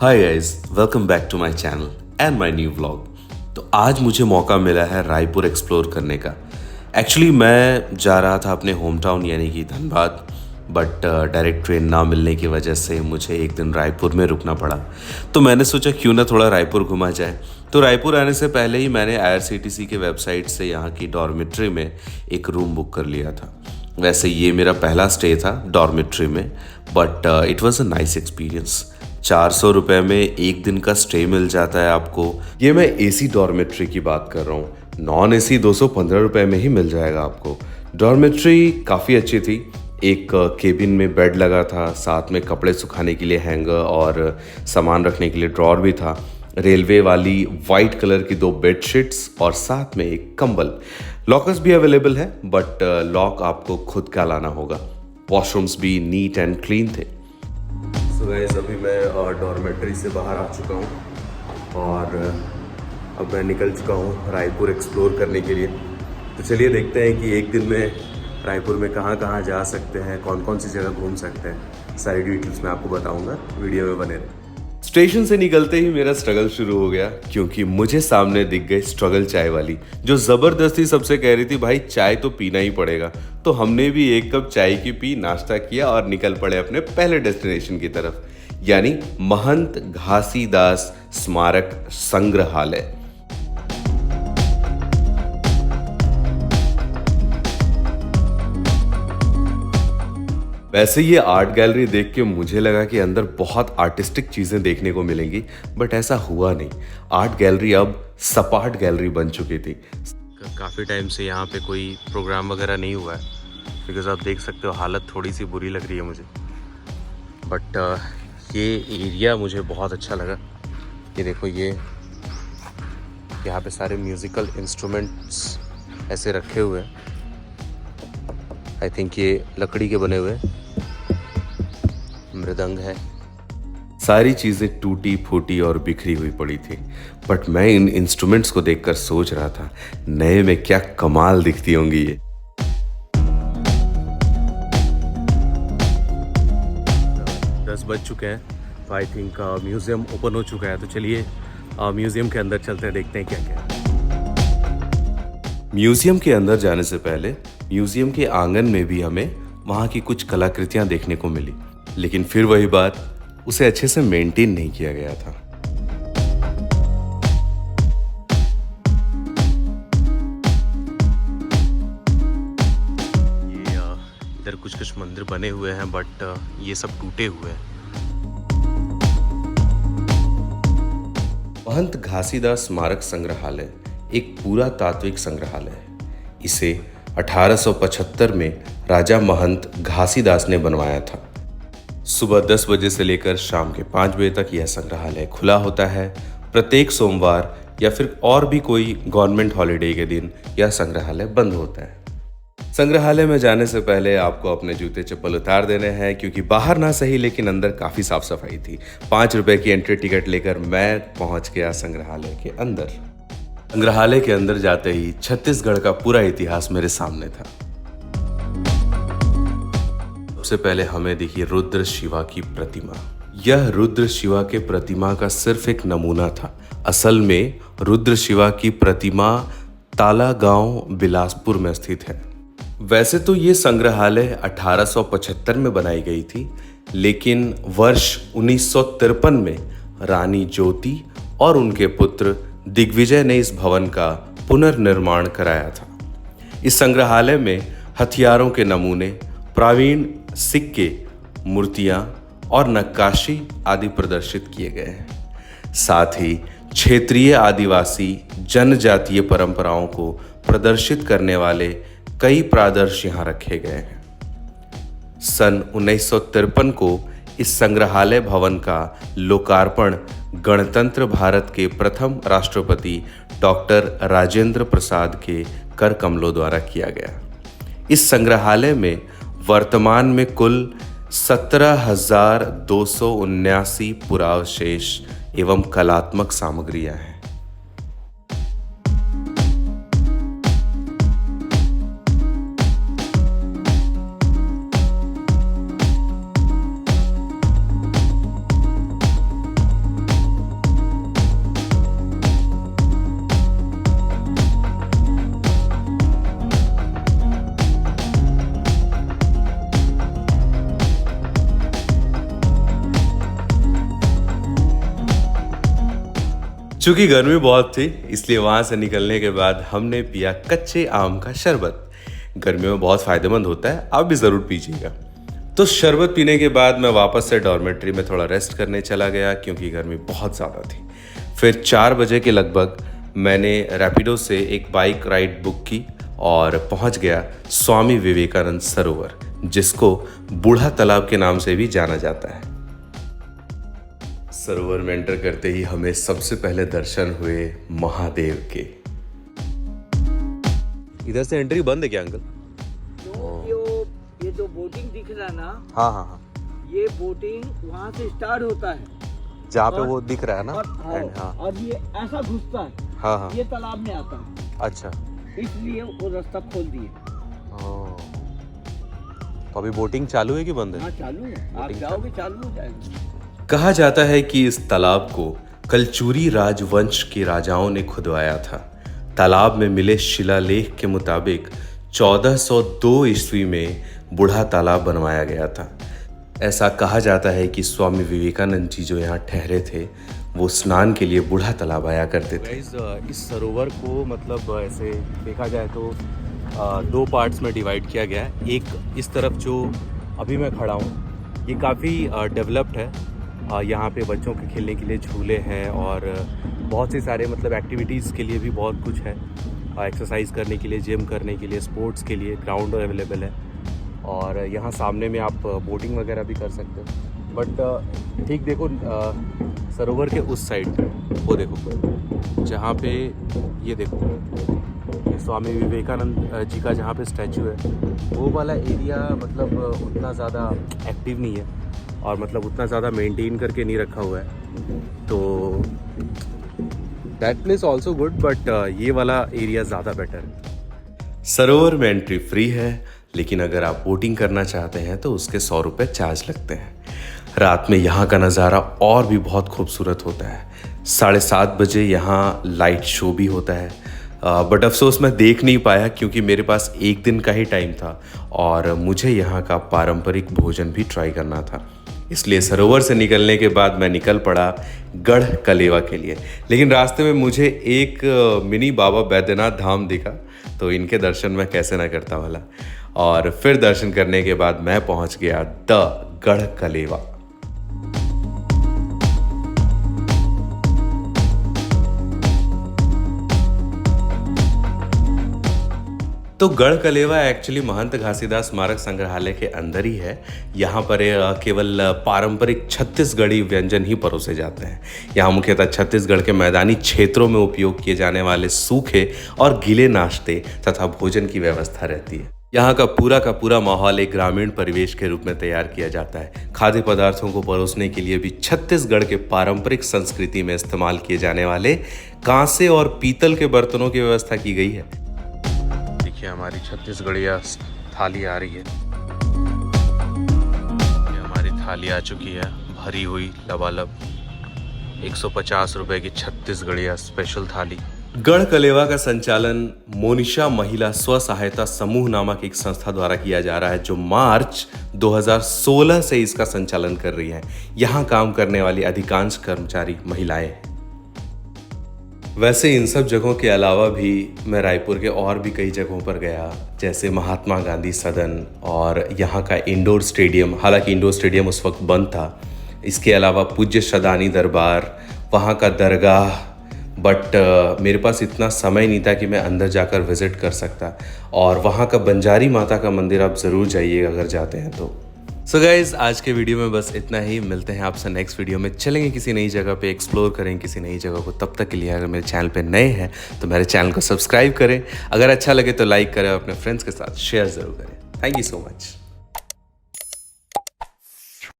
Hi guys, welcome back to my channel and my new vlog. तो आज मुझे मौका मिला है रायपुर एक्सप्लोर करने का। एक्चुअली मैं जा रहा था अपने होम टाउन यानी कि धनबाद, बट डायरेक्ट ट्रेन ना मिलने की वजह से मुझे एक दिन रायपुर में रुकना पड़ा। तो मैंने सोचा क्यों ना थोड़ा रायपुर घुमा जाए। तो रायपुर आने से पहले ही मैंने IRCTC के वेबसाइट से यहाँ की डॉर्मेट्री में एक रूम बुक कर लिया था। वैसे ये मेरा पहला स्टे था डॉर्मेट्री में, but it was a nice experience. 400 रुपये में एक दिन का स्टे मिल जाता है आपको। ये मैं AC डॉर्मेट्री की बात कर रहा हूँ, नॉन AC 215 रुपये में ही मिल जाएगा आपको। डॉर्मेट्री काफ़ी अच्छी थी। एक केबिन में बेड लगा था, साथ में कपड़े सुखाने के लिए हैंगर और सामान रखने के लिए ड्रॉर भी था। रेलवे वाली वाइट कलर की 2 बेडशीट्स और साथ में एक कंबल। लॉकर्स भी अवेलेबल है, बट लॉक आपको खुद का लाना होगा। वॉशरूम्स भी नीट एंड क्लीन थे। सो गाइस, अभी मैं डॉर्मेट्री से बाहर आ चुका हूँ और अब मैं निकल चुका हूँ रायपुर एक्सप्लोर करने के लिए। तो चलिए देखते हैं कि एक दिन में रायपुर में कहाँ कहाँ जा सकते हैं, कौन कौन सी जगह घूम सकते हैं। सारी डिटेल्स मैं आपको बताऊँगा, वीडियो में बने रहे। स्टेशन से निकलते ही मेरा स्ट्रगल शुरू हो गया, क्योंकि मुझे सामने दिख गई स्ट्रगल चाय वाली, जो ज़बरदस्ती सबसे कह रही थी भाई चाय तो पीना ही पड़ेगा। तो हमने भी एक कप चाय की पी, नाश्ता किया और निकल पड़े अपने पहले डेस्टिनेशन की तरफ, यानी महंत घासीदास स्मारक संग्रहालय। वैसे ये आर्ट गैलरी देख के मुझे लगा कि अंदर बहुत आर्टिस्टिक चीज़ें देखने को मिलेंगी, बट ऐसा हुआ नहीं। आर्ट गैलरी अब सपाट गैलरी बन चुकी थी। काफ़ी टाइम से यहाँ पे कोई प्रोग्राम वगैरह नहीं हुआ है, बिकॉज आप देख सकते हो हालत थोड़ी सी बुरी लग रही है मुझे। बट ये एरिया मुझे बहुत अच्छा लगा। ये देखो, ये यहाँ पे सारे म्यूज़िकल इंस्ट्रूमेंट्स ऐसे रखे हुए हैं। आई थिंक ये लकड़ी के बने हुए हैं। मृदंग है। सारी चीज़ें टूटी फूटी और बिखरी हुई पड़ी थी, बट मैं इन इंस्ट्रूमेंट्स को देखकर सोच रहा था नए में क्या कमाल दिखती होंगी ये। 10 बज चुके हैं, तो आई थिंक म्यूज़ियम ओपन हो चुका है। तो चलिए म्यूज़ियम के अंदर चलते हैं, देखते हैं क्या क्या है। म्यूज़ियम के अंदर जाने से पहले म्यूज़ियम के आंगन में भी हमें वहाँ की कुछ कलाकृतियाँ देखने को मिली, लेकिन फिर वही बात, उसे अच्छे से मेंटेन नहीं किया गया था। ये इधर कुछ कुछ मंदिर बने हुए हैं, बट ये सब टूटे हुए हैं। महंत घासीदास स्मारक संग्रहालय एक पुरातात्विक संग्रहालय है। इसे 1875 में राजा महंत घासीदास ने बनवाया था। सुबह 10 बजे से लेकर शाम के 5 बजे तक यह संग्रहालय खुला होता है। प्रत्येक सोमवार या फिर और भी कोई गवर्नमेंट हॉलीडे के दिन यह संग्रहालय बंद होता है। संग्रहालय में जाने से पहले आपको अपने जूते चप्पल उतार देने हैं, क्योंकि बाहर ना सही लेकिन अंदर काफ़ी साफ सफाई थी। 5 रुपए की एंट्री टिकट लेकर मैं पहुंच गया संग्रहालय के अंदर। संग्रहालय के अंदर जाते ही छत्तीसगढ़ का पूरा इतिहास मेरे सामने था। सबसे पहले हमें दिखी रुद्र शिवा की प्रतिमा। यह रुद्र शिवा के प्रतिमा का सिर्फ एक नमूना था। असल में रुद्र शिवा की प्रतिमा ताला गांव बिलासपुर में स्थित है। वैसे तो ये संग्रहालय 1875 में बनाई गई थी, लेकिन वर्ष 1953 में रानी ज्योति और उनके पुत्र दिग्विजय ने इस भवन का पुनर्निर्माण कराया था। इस संग्रहालय में हथियारों के नमूने, प्राचीन सिक्के, मूर्तियां और नक्काशी आदि प्रदर्शित किए गए हैं। साथ ही क्षेत्रीय आदिवासी जनजातीय परंपराओं को प्रदर्शित करने वाले कई प्रादर्श यहाँ रखे गए हैं। सन 1953 को इस संग्रहालय भवन का लोकार्पण गणतंत्र भारत के प्रथम राष्ट्रपति डॉक्टर राजेंद्र प्रसाद के कर कमलों द्वारा किया गया। इस संग्रहालय में वर्तमान में कुल 17,279 पुरावशेष एवं कलात्मक सामग्रियां हैं। चूंकि गर्मी बहुत थी इसलिए वहाँ से निकलने के बाद हमने पिया कच्चे आम का शरबत। गर्मियों में बहुत फ़ायदेमंद होता है, आप भी ज़रूर पीजिएगा। तो शरबत पीने के बाद मैं वापस से डॉर्मेट्री में थोड़ा रेस्ट करने चला गया क्योंकि गर्मी बहुत ज़्यादा थी। फिर 4 बजे के लगभग मैंने रैपिडो से एक बाइक राइड बुक की और पहुंच गया स्वामी विवेकानंद सरोवर, जिसको बूढ़ा तालाब के नाम से भी जाना जाता है। सरोवर में एंटर करते ही हमें सबसे पहले दर्शन हुए महादेव के। इधर से एंट्री बंद है क्या अंकल? ये जो बोटिंग दिख रहा है ना, हाँ, ये बोटिंग वहाँ से स्टार्ट होता है जहाँ पे वो दिख रहा है ना। और ये ऐसा घुसता है। हाँ, ये तालाब में आता है। अच्छा, इसलिए वो रास्ता खोल दिए। तो अभी बोटिंग चालू है कि बंद है? हाँ चालू है, आप जाओगे चालू हो जाएगा। कहा जाता है कि इस तालाब को कलचुरी राजवंश के राजाओं ने खुदवाया था। तालाब में मिले शिलालेख के मुताबिक 1402 ईस्वी में बूढ़ा तालाब बनवाया गया था। ऐसा कहा जाता है कि स्वामी विवेकानंद जी जो यहाँ ठहरे थे वो स्नान के लिए बूढ़ा तालाब आया करते थे। इस सरोवर को मतलब ऐसे देखा जाए तो 2 पार्ट्स में डिवाइड किया गया है। एक इस तरफ जो अभी मैं खड़ा हूँ ये काफ़ी डेवलप्ड है। यहाँ पे बच्चों के खेलने के लिए झूले हैं और बहुत से सारे मतलब एक्टिविटीज़ के लिए भी बहुत कुछ है। एक्सरसाइज करने के लिए, जिम करने के लिए, स्पोर्ट्स के लिए ग्राउंड अवेलेबल है। और यहाँ सामने में आप बोटिंग वगैरह भी कर सकते हो। बट ठीक देखो सरोवर के उस साइड वो देखो जहाँ पे ये देखो ये स्वामी विवेकानंद जी का जहाँ पे स्टैचू है वो वाला एरिया मतलब उतना ज़्यादा एक्टिव नहीं है और मतलब उतना ज़्यादा मेंटेन करके नहीं रखा हुआ है। तो that place also good but ये वाला एरिया ज़्यादा बेटर है। सरोवर में एंट्री फ्री है, लेकिन अगर आप बोटिंग करना चाहते हैं तो उसके 100 रुपये चार्ज लगते हैं। रात में यहाँ का नज़ारा और भी बहुत खूबसूरत होता है। 7:30 बजे यहाँ लाइट शो भी होता है। बट अफसोस मैं देख नहीं पाया क्योंकि मेरे पास एक दिन का ही टाइम था और मुझे यहाँ का पारंपरिक भोजन भी ट्राई करना था। इसलिए सरोवर से निकलने के बाद मैं निकल पड़ा गढ़ कलेवा के लिए। लेकिन रास्ते में मुझे एक मिनी बाबा बैद्यनाथ धाम दिखा, तो इनके दर्शन मैं कैसे ना करता वाला। और फिर दर्शन करने के बाद मैं पहुंच गया द गढ़ कलेवा। तो गढ़ कलेवा एक्चुअली महंत घासीदास स्मारक संग्रहालय के अंदर ही है। यहाँ पर केवल पारंपरिक छत्तीसगढ़ी व्यंजन ही परोसे जाते हैं। यहाँ मुख्यतः छत्तीसगढ़ के मैदानी क्षेत्रों में उपयोग किए जाने वाले सूखे और गीले नाश्ते तथा भोजन की व्यवस्था रहती है। यहाँ का पूरा माहौल एक ग्रामीण परिवेश के रूप में तैयार किया जाता है। खाद्य पदार्थों को परोसने के लिए भी छत्तीसगढ़ के पारंपरिक संस्कृति में इस्तेमाल किए जाने वाले कांसे और पीतल के बर्तनों की व्यवस्था की गई है। हमारी छत्तीसगढ़िया थाली आ रही है। ये हमारी थाली आ चुकी है भरी हुई लबालब 150 रुपए की छत्तीसगढ़िया स्पेशल थाली। गढ़ कलेवा का संचालन मोनिशा महिला स्व सहायता समूह नामक एक संस्था द्वारा किया जा रहा है जो मार्च 2016 से इसका संचालन कर रही है। यहाँ काम करने वाली अधिकांश कर्मचारी महिलाएं हैं। वैसे इन सब जगहों के अलावा भी मैं रायपुर के और भी कई जगहों पर गया, जैसे महात्मा गांधी सदन और यहाँ का इंडोर स्टेडियम। हालांकि इंडोर स्टेडियम उस वक्त बंद था। इसके अलावा पूज्य शदानी दरबार, वहाँ का दरगाह। बट मेरे पास इतना समय नहीं था कि मैं अंदर जाकर विज़िट कर सकता। और वहाँ का बंजारी माता का मंदिर आप ज़रूर जाइए अगर जाते हैं तो। सो गाइज आज के वीडियो में बस इतना ही। मिलते हैं आपसे नेक्स्ट वीडियो में। चलेंगे किसी नई जगह पे, एक्सप्लोर करें किसी नई जगह को। तब तक के लिए अगर मेरे चैनल पे नए हैं तो मेरे चैनल को सब्सक्राइब करें। अगर अच्छा लगे तो लाइक करें, अपने फ्रेंड्स के साथ शेयर ज़रूर करें। Thank you so much.